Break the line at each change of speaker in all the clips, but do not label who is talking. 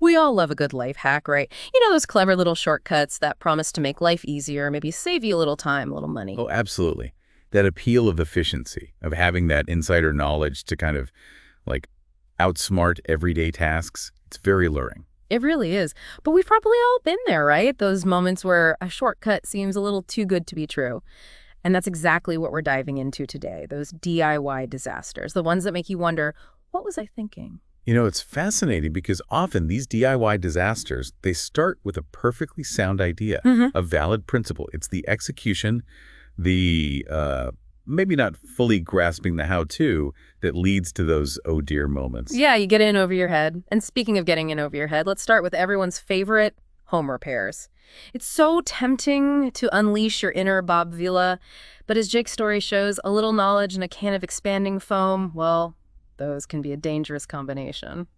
We all love a good life hack, right? You know, those clever little shortcuts that promise to make life easier, maybe save you a little time, a little money.
Oh, absolutely. That appeal of efficiency, of having that insider knowledge to kind of like outsmart everyday tasks, it's very alluring.
It really is. But we've probably all been there, right? Those moments where a shortcut seems a little too good to be true. And that's exactly what we're diving into today, those DIY disasters, the ones that make you wonder, what was I thinking?
You know, it's fascinating because often these DIY disasters, they start with a perfectly sound idea, a valid principle. It's the execution, the maybe not fully grasping the how-to that leads to those oh dear moments.
Yeah, you get in over your head. And speaking of getting in over your head, let's start with everyone's favorite, home repairs. It's so tempting to unleash your inner Bob Vila, but as Jake's story shows, a little knowledge and a can of expanding foam, well, those can be a dangerous combination.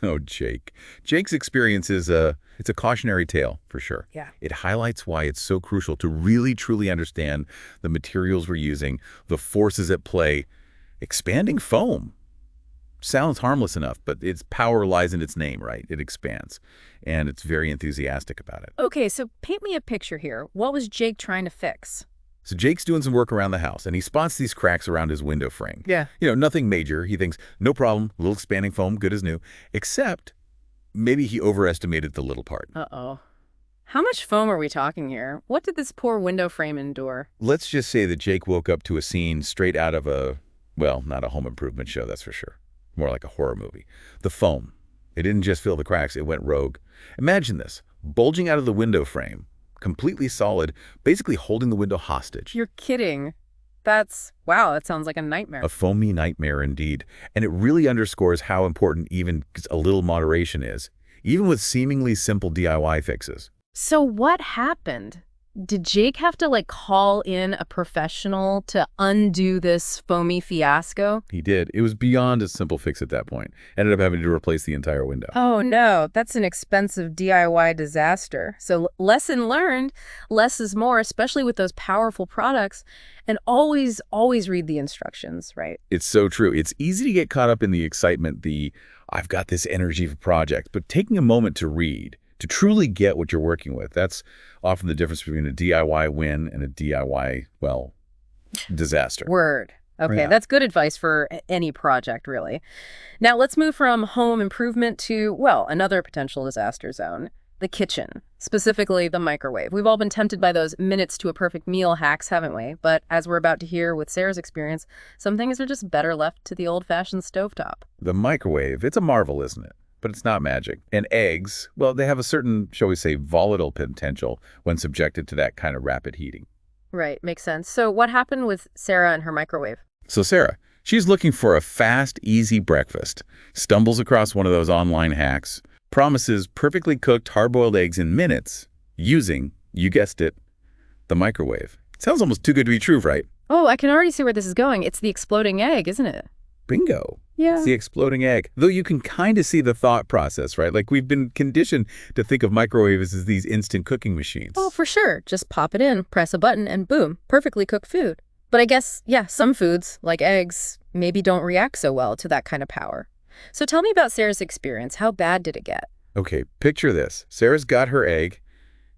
Oh, Jake. Jake's experience is it's a cautionary tale, for sure.
Yeah.
It highlights why it's so crucial to really, truly understand the materials we're using, the forces at play. Expanding foam sounds harmless enough, but its power lies in its name, right? It expands, and it's very enthusiastic about it.
Okay, so paint me a picture here. What was Jake trying to fix?
So Jake's doing some work around the house, and he spots these cracks around his window frame.
Yeah.
You know, nothing major. He thinks, no problem, a little expanding foam, good as new. Except, maybe he overestimated the little part.
Uh-oh. How much foam are we talking here? What did this poor window frame endure?
Let's just say that Jake woke up to a scene straight out of a, well, not a home improvement show, that's for sure. More like a horror movie. The foam. It didn't just fill the cracks, it went rogue. Imagine this, bulging out of the window frame, completely solid, basically holding the window hostage.
You're kidding. Wow, that sounds like a nightmare.
A foamy nightmare indeed. And it really underscores how important even a little moderation is, even with seemingly simple DIY fixes.
So what happened? Did Jake have to, call in a professional to undo this foamy fiasco?
He did. It was beyond a simple fix at that point. Ended up having to replace the entire window.
Oh no, that's an expensive DIY disaster. So lesson learned, less is more, especially with those powerful products. And always, always read the instructions, right?
It's so true. It's easy to get caught up in the excitement, I've got this energy for project, but taking a moment to read, to truly get what you're working with, that's often the difference between a DIY win and a DIY, well, disaster.
Word. Okay,
Yeah.
That's good advice for any project, really. Now let's move from home improvement to, well, another potential disaster zone, the kitchen, specifically the microwave. We've all been tempted by those minutes to a perfect meal hacks, haven't we? But as we're about to hear with Sarah's experience, some things are just better left to the old-fashioned stovetop.
The microwave, it's a marvel, isn't it? But it's not magic. And eggs, well, they have a certain, shall we say, volatile potential when subjected to that kind of rapid heating.
Right, makes sense. So what happened with Sarah and her microwave?
So Sarah, she's looking for a fast, easy breakfast, stumbles across one of those online hacks, promises perfectly cooked hard-boiled eggs in minutes using, you guessed it, the microwave. Sounds almost too good to be true, right?
Oh, I can already see where this is going. It's the exploding egg, isn't it?
Bingo.
Yeah.
It's the exploding egg. Though you can kind of see the thought process, right? Like we've been conditioned to think of microwaves as these instant cooking machines.
Oh, for sure. Just pop it in, press a button, and boom, perfectly cooked food. But I guess, yeah, some foods, like eggs, maybe don't react so well to that kind of power. So tell me about Sarah's experience. How bad did it get?
Okay, picture this. Sarah's got her egg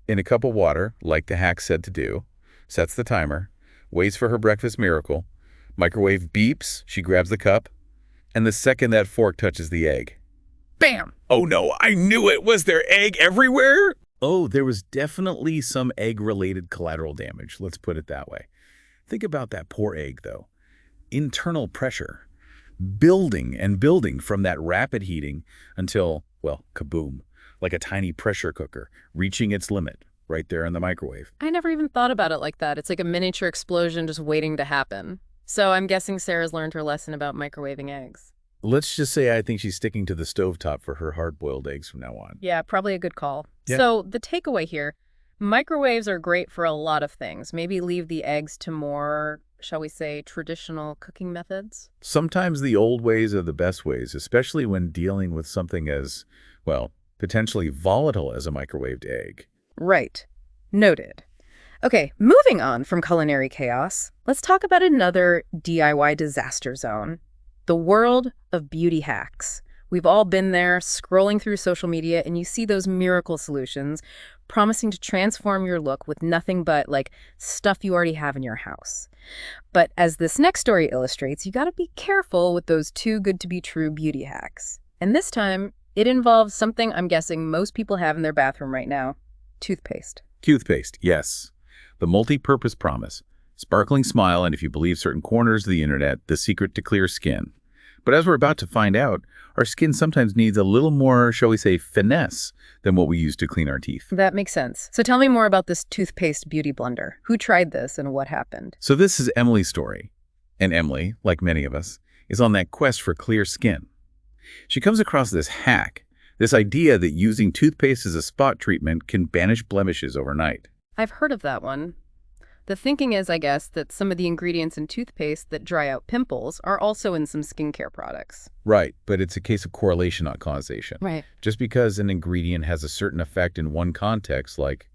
in a cup of water, like the hack said to do, sets the timer, waits for her breakfast miracle, microwave beeps, she grabs the cup, and the second that fork touches the egg, bam! Oh no, I knew it! Was there egg everywhere? Oh, there was definitely some egg-related collateral damage, let's put it that way. Think about that poor egg, though. Internal pressure, building and building from that rapid heating until, well, kaboom, like a tiny pressure cooker, reaching its limit right there in the microwave.
I never even thought about it like that. It's like a miniature explosion just waiting to happen. So I'm guessing Sarah's learned her lesson about microwaving eggs.
Let's just say I think she's sticking to the stovetop for her hard-boiled eggs from now on.
Yeah, probably a good call.
Yeah.
So the takeaway here, microwaves are great for a lot of things. Maybe leave the eggs to more, shall we say, traditional cooking methods?
Sometimes the old ways are the best ways, especially when dealing with something as, well, potentially volatile as a microwaved egg.
Right. Noted. Okay, moving on from culinary chaos, let's talk about another DIY disaster zone, the world of beauty hacks. We've all been there, scrolling through social media, and you see those miracle solutions promising to transform your look with nothing but, like, stuff you already have in your house. But as this next story illustrates, you gotta be careful with those too good to be true beauty hacks. And this time, it involves something I'm guessing most people have in their bathroom right now: toothpaste.
Toothpaste, yes. The multi-purpose promise. Sparkling smile, and if you believe certain corners of the internet, the secret to clear skin. But as we're about to find out, our skin sometimes needs a little more, shall we say, finesse than what we use to clean our teeth.
That makes sense. So tell me more about this toothpaste beauty blender. Who tried this and what happened?
So this is Emily's story. And Emily, like many of us, is on that quest for clear skin. She comes across this hack, this idea that using toothpaste as a spot treatment can banish blemishes overnight.
I've heard of that one. The thinking is, I guess, that some of the ingredients in toothpaste that dry out pimples are also in some skincare products.
Right, but it's a case of correlation, not causation.
Right.
Just because an ingredient has a certain effect in one context, like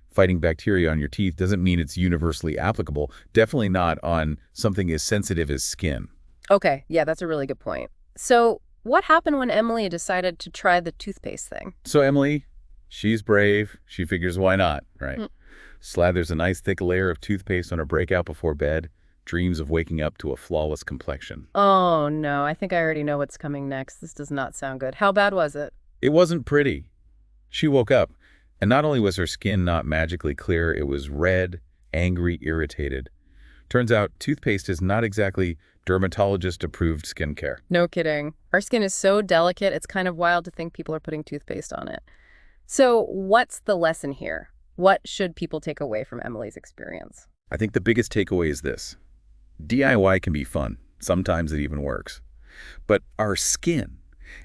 fighting bacteria on your teeth, doesn't mean it's universally applicable, definitely not on something as sensitive as skin.
Okay, yeah, that's a really good point. So what happened when Emily decided to try the toothpaste thing?
So Emily, she's brave. She figures why not, right? Slathers a nice thick layer of toothpaste on her breakout before bed, dreams of waking up to a flawless complexion.
Oh, no, I think I already know what's coming next. This does not sound good. How bad was it?
It wasn't pretty. She woke up, and not only was her skin not magically clear, it was red, angry, irritated. Turns out toothpaste is not exactly dermatologist-approved skincare.
No kidding. Our skin is so delicate, it's kind of wild to think people are putting toothpaste on it. So what's the lesson here? What should people take away from Emily's experience?
I think the biggest takeaway is this. DIY can be fun. Sometimes it even works. But our skin,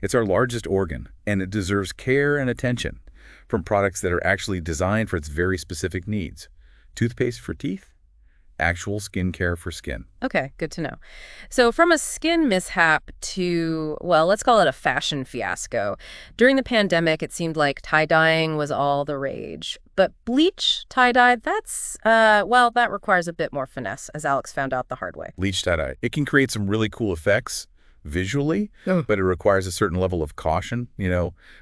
it's our largest organ, and it deserves care and attention from products that are actually designed for its very specific needs. Toothpaste for teeth, actual skincare for skin.
Okay, good to know. So from a skin mishap to, well, let's call it a fashion fiasco. During the pandemic, it seemed like tie-dyeing was all the rage. But bleach tie-dye, well, that requires a bit more finesse, as Alex found out the hard way.
Bleach tie-dye. It can create some really cool effects visually, but it requires a certain level of caution,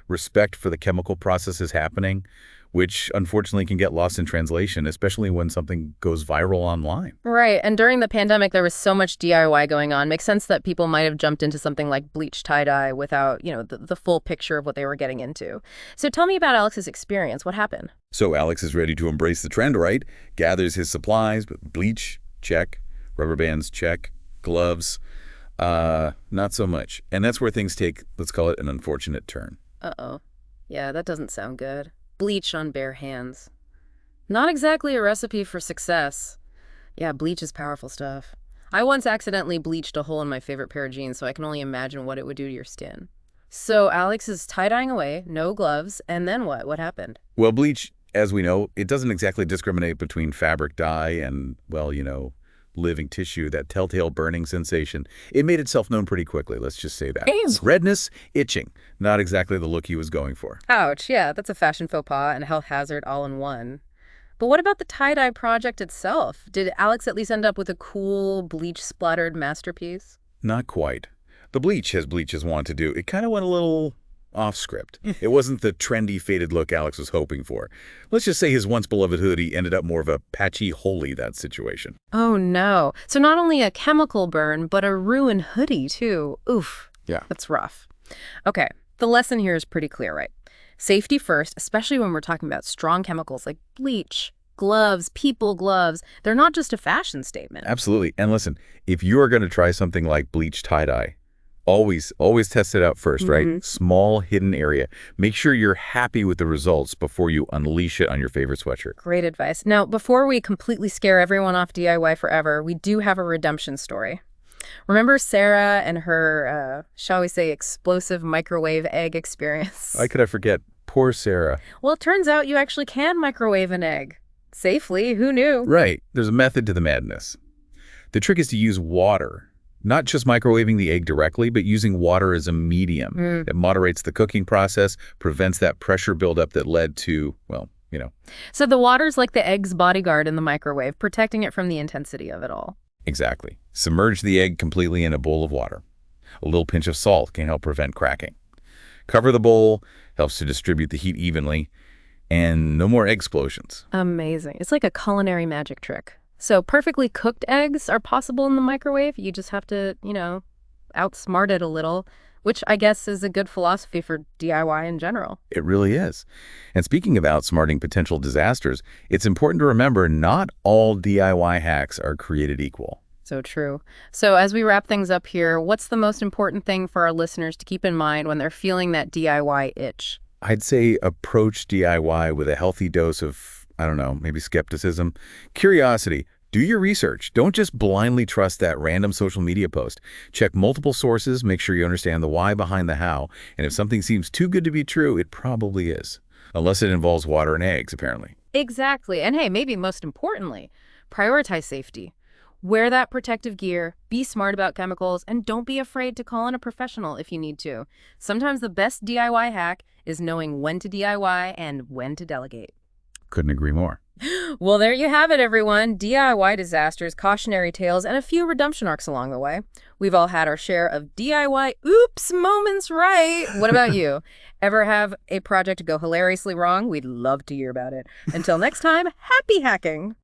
respect for the chemical processes happening, which unfortunately can get lost in translation, especially when something goes viral online.
Right, and during the pandemic, there was so much DIY going on. Makes sense that people might have jumped into something like bleach tie-dye without, the full picture of what they were getting into. So tell me about Alex's experience. What happened?
So Alex is ready to embrace the trend, right? Gathers his supplies, bleach, check. Rubber bands, check. Gloves, not so much. And that's where things take, let's call it, an unfortunate turn.
Uh-oh. Yeah, that doesn't sound good. Bleach on bare hands. Not exactly a recipe for success. Yeah, bleach is powerful stuff. I once accidentally bleached a hole in my favorite pair of jeans, so I can only imagine what it would do to your skin. So Alex is tie-dyeing away, no gloves, and then what? What happened?
Well, bleach, as we know, it doesn't exactly discriminate between fabric dye and, well, living tissue, that telltale burning sensation. It made itself known pretty quickly, let's just say that. Redness, itching. Not exactly the look he was going for.
Ouch, yeah, that's a fashion faux pas and a health hazard all in one. But what about the tie-dye project itself? Did Alex at least end up with a cool, bleach-splattered masterpiece?
Not quite. The bleach, as bleaches want to do, it kind of went a little off script. It wasn't the trendy, faded look Alex was hoping for. Let's just say his once-beloved hoodie ended up more of a patchy holy that situation.
Oh, no. So not only a chemical burn, but a ruined hoodie, too. Oof.
Yeah.
That's rough. Okay, the lesson here is pretty clear, right? Safety first, especially when we're talking about strong chemicals like bleach, gloves, people gloves. They're not just a fashion statement.
Absolutely. And listen, if you are going to try something like bleach tie-dye, always test it out first, right? Small, hidden area. Make sure you're happy with the results before you unleash it on your favorite sweatshirt.
Great advice. Now, before we completely scare everyone off DIY forever, we do have a redemption story. Remember Sarah and her, shall we say, explosive microwave egg experience?
Why could I forget? Poor Sarah.
Well, it turns out you actually can microwave an egg. Safely. Who knew?
Right. There's a method to the madness. The trick is to use water. Not just microwaving the egg directly, but using water as a medium. It moderates the cooking process, prevents that pressure buildup that led to, well,
So the water's like the egg's bodyguard in the microwave, protecting it from the intensity of it all.
Exactly. Submerge the egg completely in a bowl of water. A little pinch of salt can help prevent cracking. Cover the bowl, helps to distribute the heat evenly, and no more egg explosions.
Amazing. It's like a culinary magic trick. So perfectly cooked eggs are possible in the microwave. You just have to, outsmart it a little, which I guess is a good philosophy for DIY in general.
It really is. And speaking of outsmarting potential disasters, it's important to remember not all DIY hacks are created equal.
So true. So as we wrap things up here, what's the most important thing for our listeners to keep in mind when they're feeling that DIY itch?
I'd say approach DIY with a healthy dose of, I don't know, maybe skepticism, curiosity. Do your research. Don't just blindly trust that random social media post. Check multiple sources, make sure you understand the why behind the how, and if something seems too good to be true, it probably is. Unless it involves water and eggs, apparently.
Exactly. And hey, maybe most importantly, prioritize safety. Wear that protective gear, be smart about chemicals, and don't be afraid to call in a professional if you need to. Sometimes the best DIY hack is knowing when to DIY and when to delegate.
Couldn't agree more.
Well, there you have it, everyone. DIY disasters, cautionary tales, and a few redemption arcs along the way. We've all had our share of DIY oops moments, right? What about you? Ever have a project go hilariously wrong? We'd love to hear about it. Until next time, happy hacking!